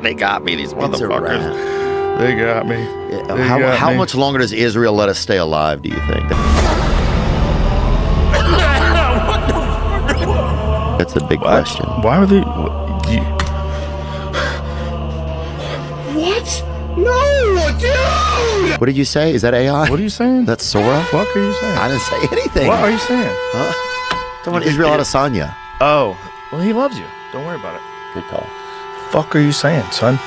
They got me, these It's a motherfuckers. wrap. They got me. How much longer does Israel let us stay alive, do you think? That's the big question. Why were they... What? No, dude! What did you say? Is that AI? What are you saying? That's Sora? What the fuck are you saying? I didn't say anything. What are you saying? Talking about Israel Adesanya. Oh, well, he loves you. Don't worry about it. Good call. Fuck are you saying, son?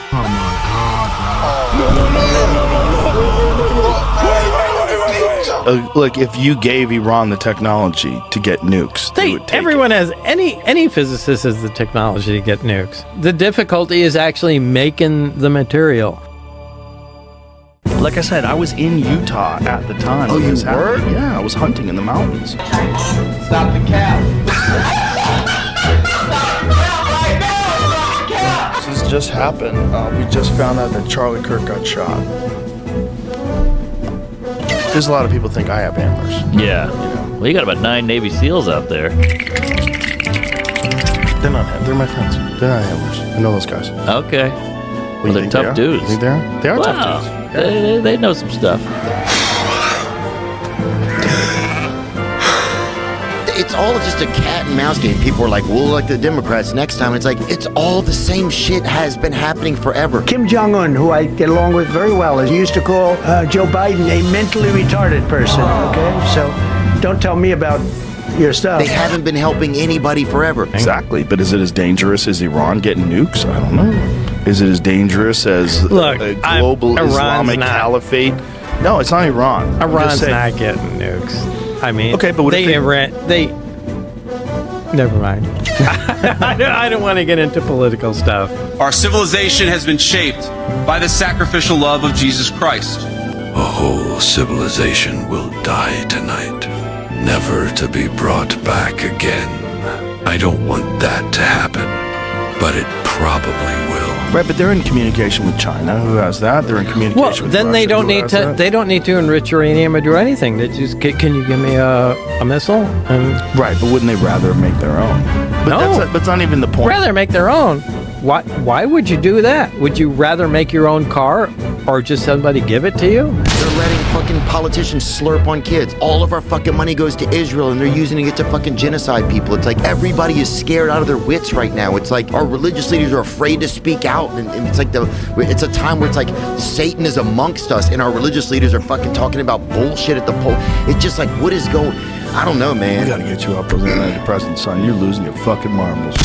Look, if you gave Iran the technology to get nukes, they would take everyone it. has any physicist has the technology to get nukes. The difficulty is actually making the material. Like I said, I was in Utah at the time. Oh, you this happened. were? Yeah, I was hunting in the mountains. Stop the cap. This just happened. We just found out that Charlie Kirk got shot. There's a lot of people think I have antlers. Yeah. Well, you got about 9 Navy SEALs out there. They're not. They're my friends. They're not antlers. I know those guys. Okay. What, Well, you they're think tough they are? dudes. You think they are? They are Wow. tough dudes. Yeah. They know some stuff. It's all just a cat and mouse game. People are like, we'll elect the Democrats next time. It's like, it's all the same shit has been happening forever. Kim Jong-un, who I get along with very well, is used to call Joe Biden a mentally retarded person, okay? So don't tell me about your stuff. They haven't been helping anybody forever. Exactly. But is it as dangerous as Iran getting nukes? I don't know. Is it as dangerous as Look, a global Iran's Islamic not. caliphate? No, it's not Iran. I'm just Iran's saying- not getting nukes. I mean, Okay, but what if they never mind. I don't want to get into political stuff. Our civilization has been shaped by the sacrificial love of Jesus Christ. A whole civilization will die tonight, never to be brought back again. I don't want that to happen, but it probably will. Right, but they're in communication with China. Who has that? They're in communication Well, with then Russia. they don't Who need has to. that? They don't need to enrich uranium or do anything. They just can you give me a missile? Right, but wouldn't they rather make their own? But No. that's not even the point. Rather make their own. Why would you do that? Would you rather make your own car or just somebody give it to you? They're letting fucking politicians slurp on kids. All of our fucking money goes to Israel and they're using it to fucking genocide people. It's like everybody is scared out of their wits right now. It's like our religious leaders are afraid to speak out. And it's like it's a time where it's like Satan is amongst us and our religious leaders are fucking talking about bullshit at the poll. It's just like, what is going... I don't know, man. We gotta get you off those antidepressants, son. You're losing your fucking marbles.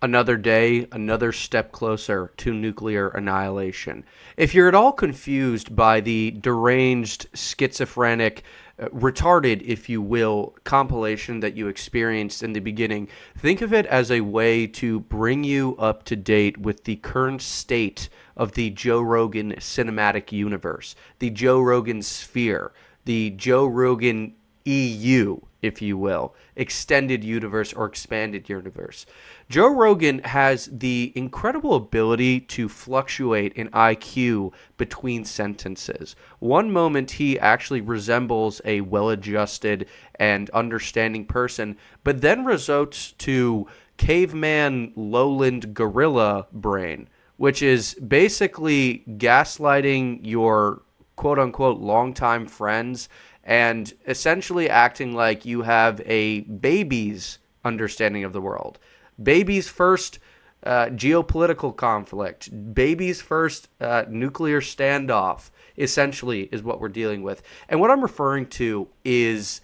Another day, another step closer to nuclear annihilation. If you're at all confused by the deranged, schizophrenic, retarded, if you will, compilation that you experienced in the beginning, think of it as a way to bring you up to date with the current state of the Joe Rogan cinematic universe, the Joe Rogan sphere, the Joe Rogan EU, if you will, extended universe or expanded universe. Joe Rogan has the incredible ability to fluctuate in IQ between sentences. One moment he actually resembles a well-adjusted and understanding person, but then resorts to caveman lowland gorilla brain, which is basically gaslighting your quote-unquote longtime friends and essentially acting like you have a baby's understanding of the world. Baby's first geopolitical conflict, baby's first nuclear standoff, essentially, is what we're dealing with. And what I'm referring to is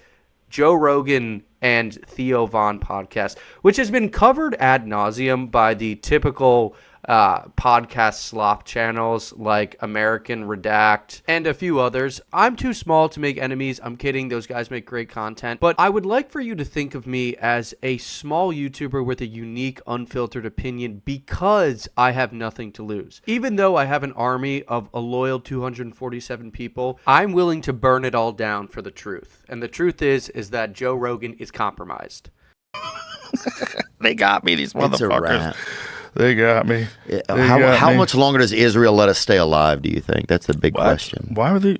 Joe Rogan and Theo Von podcast, which has been covered ad nauseum by the typical podcast slop channels like American Redact and a few others. I'm too small to make enemies. I'm kidding. Those guys make great content. But I would like for you to think of me as a small YouTuber with a unique, unfiltered opinion because I have nothing to lose. Even though I have an army of a loyal 247 people, I'm willing to burn it all down for the truth. And the truth is that Joe Rogan is compromised. They got me, these It's a motherfuckers. wrap. They got me. How much longer does Israel let us stay alive, do you think? That's the big question. Why would they?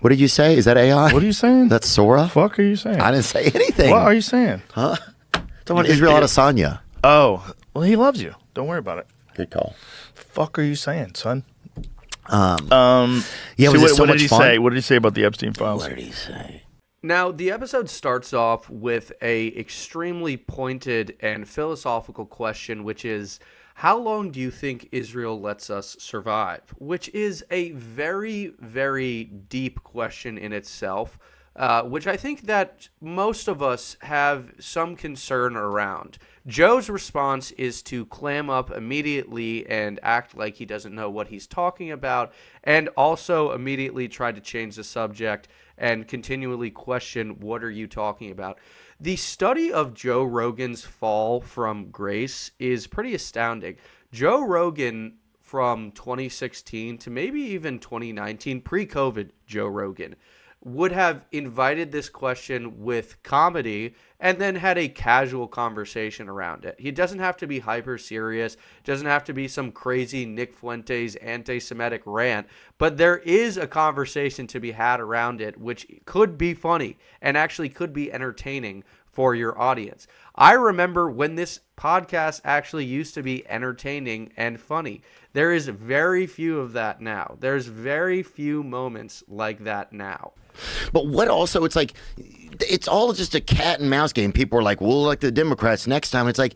What did you say? Is that AI? What are you saying? That's Sora? Fuck are you saying? I didn't say anything. What are you saying? Huh? Talking about Israel Adesanya. Oh, well, he loves you. Don't worry about it. Good call. Fuck are you saying, son? Yeah, See, was what did he say? What did he say about the Epstein files? What did he say? Now, the episode starts off with a extremely pointed and philosophical question, which is, how long do you think Israel lets us survive? Which is a very, very deep question in itself, which I think that most of us have some concern around. Joe's response is to clam up immediately and act like he doesn't know what he's talking about, and also immediately try to change the subject and continually question, what are you talking about? The study of Joe Rogan's fall from grace is pretty astounding. Joe Rogan from 2016 to maybe even 2019, pre-COVID Joe Rogan, would have invited this question with comedy and then had a casual conversation around it. He doesn't have to be hyper serious, doesn't have to be some crazy Nick Fuentes anti-Semitic rant, but there is a conversation to be had around it, which could be funny and actually could be entertaining for your audience. I remember when this podcast actually used to be entertaining and funny. There is very few of that now. There's very few moments like that now. But what also, it's like, it's all just a cat and mouse game. People are like, we'll elect the Democrats next time. It's like,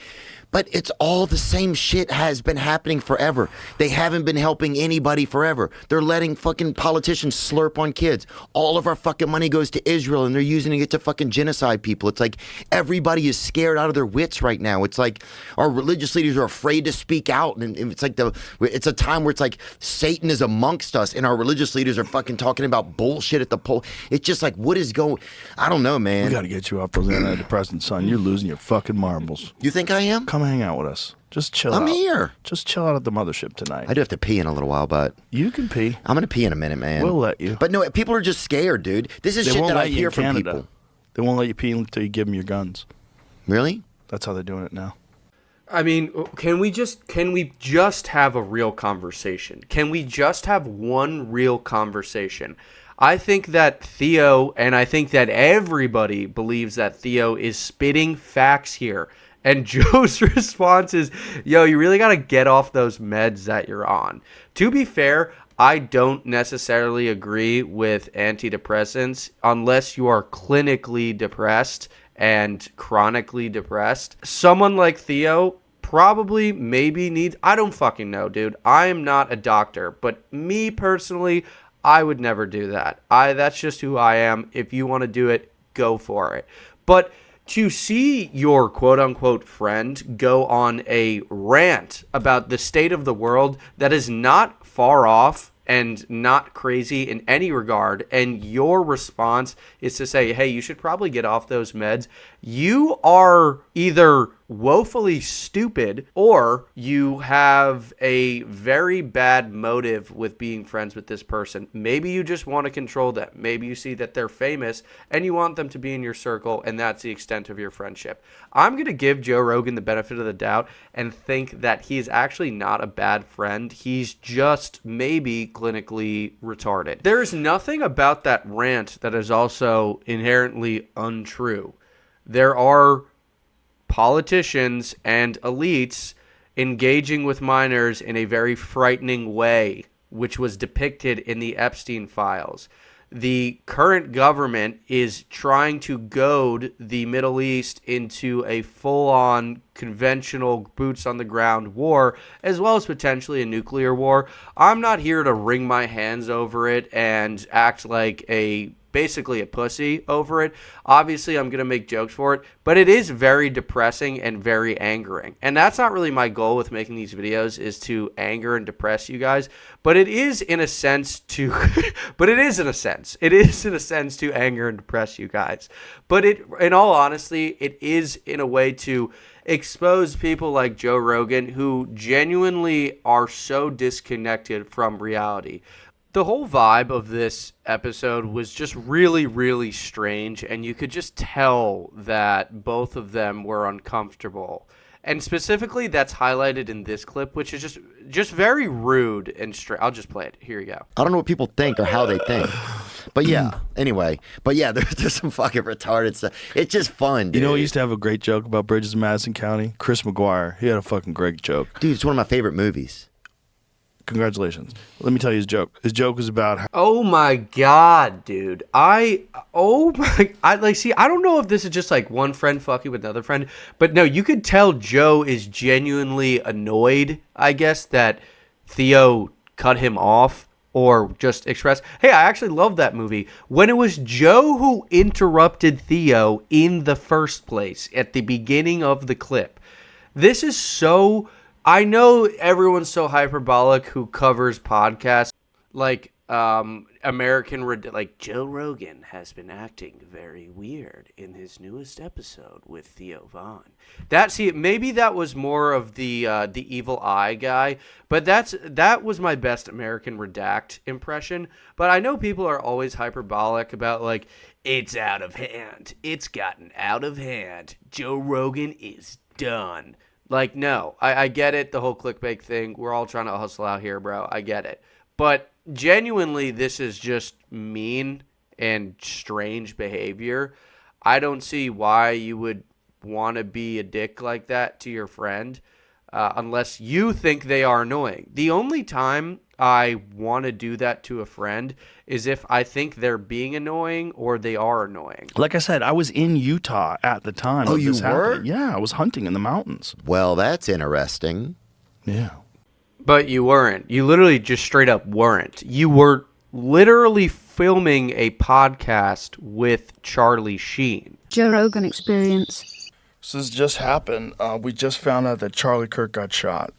but it's all the same shit has been happening forever. They haven't been helping anybody forever. They're letting fucking politicians slurp on kids. All of our fucking money goes to Israel and they're using it to fucking genocide people. It's like everybody is scared out of their wits right now. It's like our religious leaders are afraid to speak out. And it's like it's a time where it's like Satan is amongst us and our religious leaders are fucking talking about bullshit at the poll. It's just like, what is going, I don't know, man. We got to get you off those antidepressants, son. You're losing your fucking marbles. You think I am? Come hang out with us. Just chill out. I'm here. Just chill out at the mothership tonight. I do have to pee in a little while, but You can pee. I'm going to pee in a minute, man. We'll let you. But no, people are just scared, dude. This is They shit won't that I let you hear in from Canada. people. They won't let you pee until you give them your guns. Really? That's how they're doing it now. I mean, can we just have a real conversation? Can we just have one real conversation? I think that Theo, and I think that everybody believes that Theo is spitting facts here. And Joe's response is, yo, you really got to get off those meds that you're on. To be fair, I don't necessarily agree with antidepressants unless you are clinically depressed and chronically depressed. Someone like Theo probably maybe needs, I don't fucking know, dude. I am not a doctor, but me personally, I would never do that. That's just who I am. If you want to do it, go for it. But to see your quote-unquote friend go on a rant about the state of the world that is not far off and not crazy in any regard, and your response is to say, hey, you should probably get off those meds, you are either woefully stupid or you have a very bad motive with being friends with this person. Maybe you just want to control them. Maybe you see that they're famous and you want them to be in your circle, and that's the extent of your friendship. I'm going to give Joe Rogan the benefit of the doubt and think that he's actually not a bad friend. He's just maybe clinically retarded. There's nothing about that rant that is also inherently untrue. There are politicians and elites engaging with minors in a very frightening way, which was depicted in the Epstein files. The current government is trying to goad the Middle East into a full-on conventional boots-on-the-ground war, as well as potentially a nuclear war. I'm not here to wring my hands over it and act like basically a pussy over it. Obviously, I'm going to make jokes for it, but it is very depressing and very angering. And that's not really my goal with making these videos, is to anger and depress you guys, but it is in a sense to to anger and depress you guys. But in all honesty, it is in a way to expose people like Joe Rogan who genuinely are so disconnected from reality. The whole vibe of this episode was just really, really strange, and you could just tell that both of them were uncomfortable. And specifically, that's highlighted in this clip, which is just very rude and straight. I'll just play it. Here you go. I don't know what people think or how they think. But yeah, anyway. But yeah, there's some fucking retarded stuff. It's just fun, dude. You know who used to have a great joke about bridges in Madison County? Chris McGuire. He had a fucking great joke. Dude, it's one of my favorite movies. Congratulations. Let me tell you his joke. His joke was about how Oh my god, dude. I don't know if this is just like one friend fucking with another friend, but no, you could tell Joe is genuinely annoyed, I guess, that Theo cut him off or just expressed, hey, I actually love that movie, when it was Joe who interrupted Theo in the first place at the beginning of the clip. This is so... I know everyone's so hyperbolic who covers podcasts like like Joe Rogan has been acting very weird in his newest episode with Theo Vaughn. Maybe that was more of the evil eye guy, but that was my best American Redact impression. But I know people are always hyperbolic about like, it's out of hand. It's gotten out of hand. Joe Rogan is done. Like, no, I get it, the whole clickbait thing. We're all trying to hustle out here, bro. I get it. But genuinely, this is just mean and strange behavior. I don't see why you would want to be a dick like that to your friend unless you think they are annoying. The only time I want to do that to a friend is if I think they're being annoying or they are annoying. like I said, I was in Utah at the time. Oh, of you this were? happening. Yeah, I was hunting in the mountains. Well, that's interesting. Yeah. But you weren't. You literally just straight up weren't. You were literally filming a podcast with Charlie Sheen. Joe Rogan Experience. So this just happened. We just found out that Charlie Kirk got shot.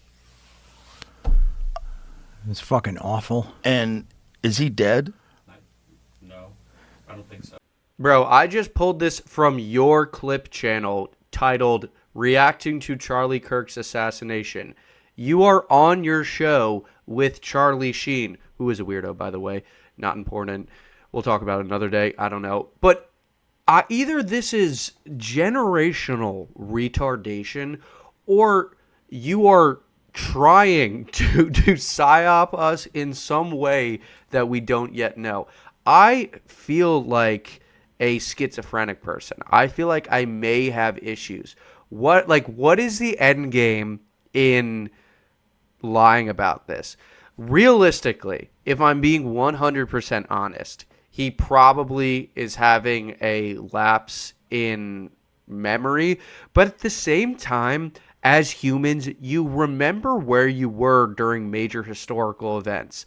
It's fucking awful. And is he dead? No, I don't think so. Bro, I just pulled this from your clip channel titled Reacting to Charlie Kirk's Assassination. You are on your show with Charlie Sheen, who is a weirdo, by the way. Not important. We'll talk about it another day. I don't know. But either this is generational retardation or you are trying to psyop us in some way that we don't yet know. I feel like a schizophrenic person. I feel like I may have issues. What is the end game in lying about this? Realistically, if I'm being 100% honest, he probably is having a lapse in memory, but at the same time, as humans, you remember where you were during major historical events.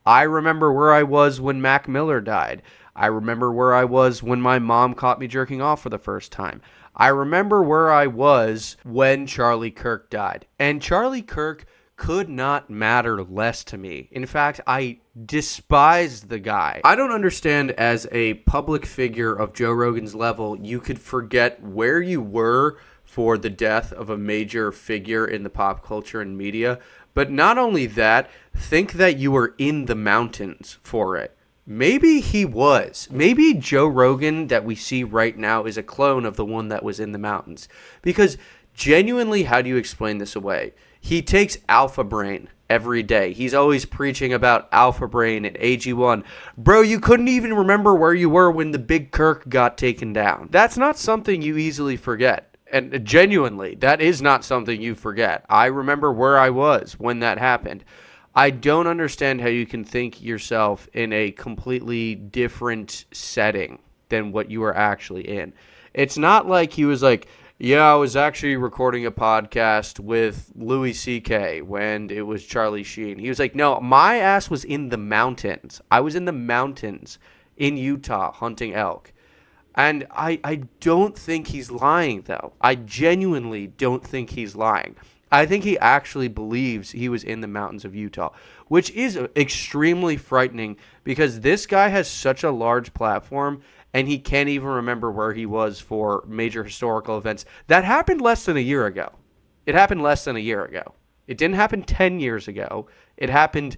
I remember where I was when Mac Miller died. I remember where I was when my mom caught me jerking off for the first time. I remember where I was when Charlie Kirk died. And Charlie Kirk could not matter less to me. In fact, I despised the guy. I don't understand, as a public figure of Joe Rogan's level, you could forget where you were for the death of a major figure in the pop culture and media. But not only that, think that you were in the mountains for it. Maybe he was. Maybe Joe Rogan that we see right now is a clone of the one that was in the mountains. Because genuinely, how do you explain this away? He takes Alpha Brain every day. He's always preaching about Alpha Brain and AG1. Bro, you couldn't even remember where you were when the big Kirk got taken down. That's not something you easily forget. And genuinely, that is not something you forget. I remember where I was when that happened. I don't understand how you can think yourself in a completely different setting than what you were actually in. It's not like he was like, yeah, I was actually recording a podcast with Louis C.K. when it was Charlie Sheen. He was like, no, my ass was in the mountains. I was in the mountains in Utah hunting elk. And I don't think he's lying, though. I genuinely don't think he's lying. I think he actually believes he was in the mountains of Utah, which is extremely frightening because this guy has such a large platform and he can't even remember where he was for major historical events. That happened less than a year ago. It happened less than a year ago. It didn't happen 10 years ago. It happened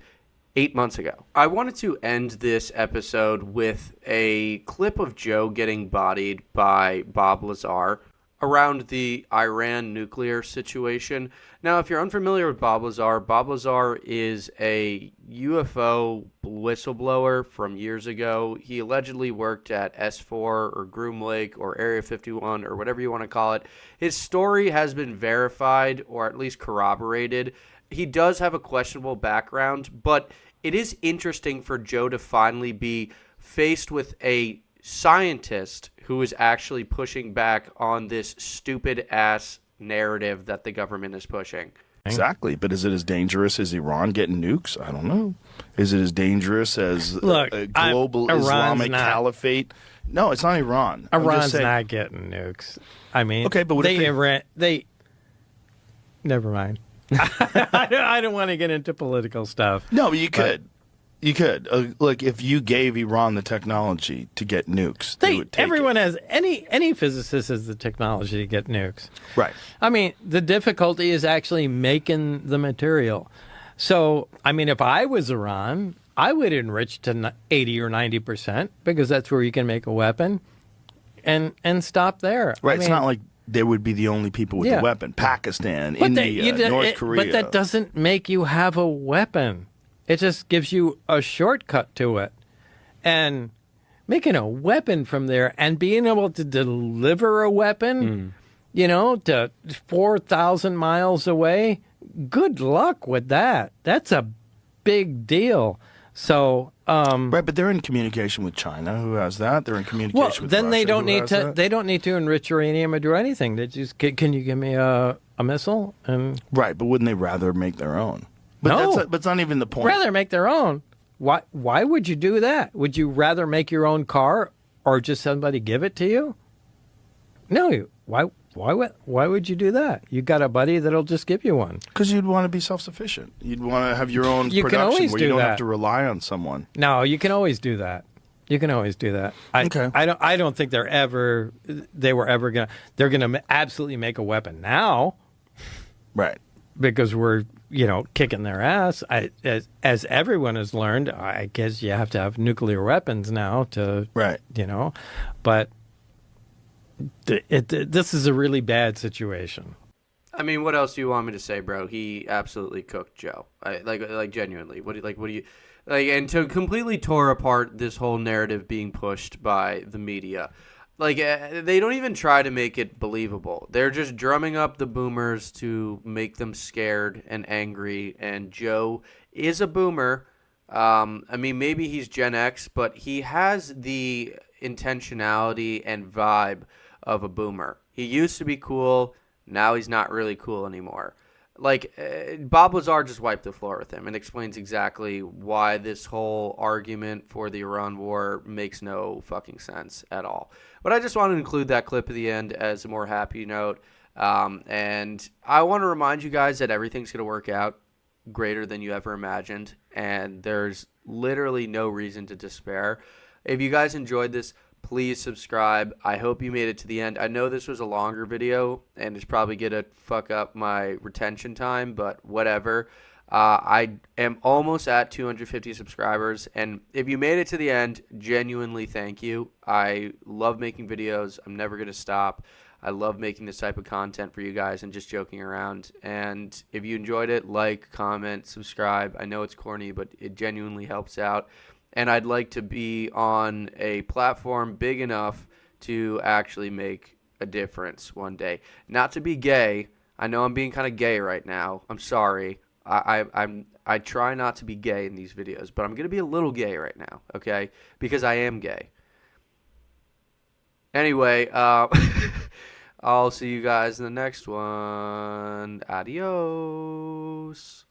8 months ago. I wanted to end this episode with a clip of Joe getting bodied by Bob Lazar. around the Iran nuclear situation. Now, if you're unfamiliar with Bob Lazar is a UFO whistleblower from years ago. He allegedly worked at S4 or Groom Lake or Area 51 or whatever you want to call it. His story has been verified or at least corroborated. He does have a questionable background, but it is interesting for Joe to finally be faced with a scientist who is actually pushing back on this stupid ass narrative that the government is pushing. Exactly, but is it as dangerous as Iran getting nukes? I don't know. Is it as dangerous as a global Islamic caliphate? No, it's not Iran. Iran's not getting nukes. I mean, okay, but what they never mind. I don't want to get into political stuff. No, but you could. You could. Look, if you gave Iran the technology to get nukes, they would take everyone it. has any physicist has the technology to get nukes. Right. I mean, the difficulty is actually making the material. So, I mean, if I was Iran, I would enrich to 80 or 90% because that's where you can make a weapon, and stop there. Right. I mean, it's not like they would be the only people with the weapon. Pakistan, India, North Korea. But that doesn't make you have a weapon. It just gives you a shortcut to it. And making a weapon from there and being able to deliver a weapon, to 4,000 miles away, good luck with that. That's a big deal. So, right, but they're in communication with China, who has that. They're in communication with then Russia, they don't who need has to. that. They don't need to enrich uranium or do anything. They just can you give me a missile? And right, but wouldn't they rather make their own? But No. but it's not even the point. rather make their own. Why would you do that? Would you rather make your own car or just somebody give it to you? No. Why would you do that? You got a buddy that'll just give you one. Because you'd want to be self-sufficient. You'd want to have your own You can production always where do you don't that. have to rely on someone. No, you can always do that. You can always do that. Okay. I don't think they were ever gonna. They're gonna absolutely make a weapon now. Right. Because we're kicking their ass. As everyone has learned, I guess you have to have nuclear weapons now to Right. But this is a really bad situation. I mean, what else do you want me to say, bro? He absolutely cooked Joe. Like genuinely. What do you and to completely tore apart this whole narrative being pushed by the media. They don't even try to make it believable. They're just drumming up the boomers to make them scared and angry. And Joe is a boomer. I mean, maybe he's Gen X, but he has the intentionality and vibe of a boomer. He used to be cool. Now he's not really cool anymore. Bob Lazar just wiped the floor with him and explains exactly why this whole argument for the Iran war makes no fucking sense at all. But I just want to include that clip at the end as a more happy note. And I want to remind you guys that everything's going to work out greater than you ever imagined. And there's literally no reason to despair. If you guys enjoyed this, please subscribe. I hope you made it to the end. I know this was a longer video and it's probably going to fuck up my retention time, but whatever. I am almost at 250 subscribers, and if you made it to the end, genuinely thank you. I love making videos. I'm never going to stop. I love making this type of content for you guys and just joking around. And if you enjoyed it, like, comment, subscribe. I know it's corny, but it genuinely helps out. And I'd like to be on a platform big enough to actually make a difference one day. Not to be gay. I know I'm being kind of gay right now. I'm sorry. I try not to be gay in these videos, but I'm going to be a little gay right now, okay? Because I am gay. Anyway, I'll see you guys in the next one. Adios.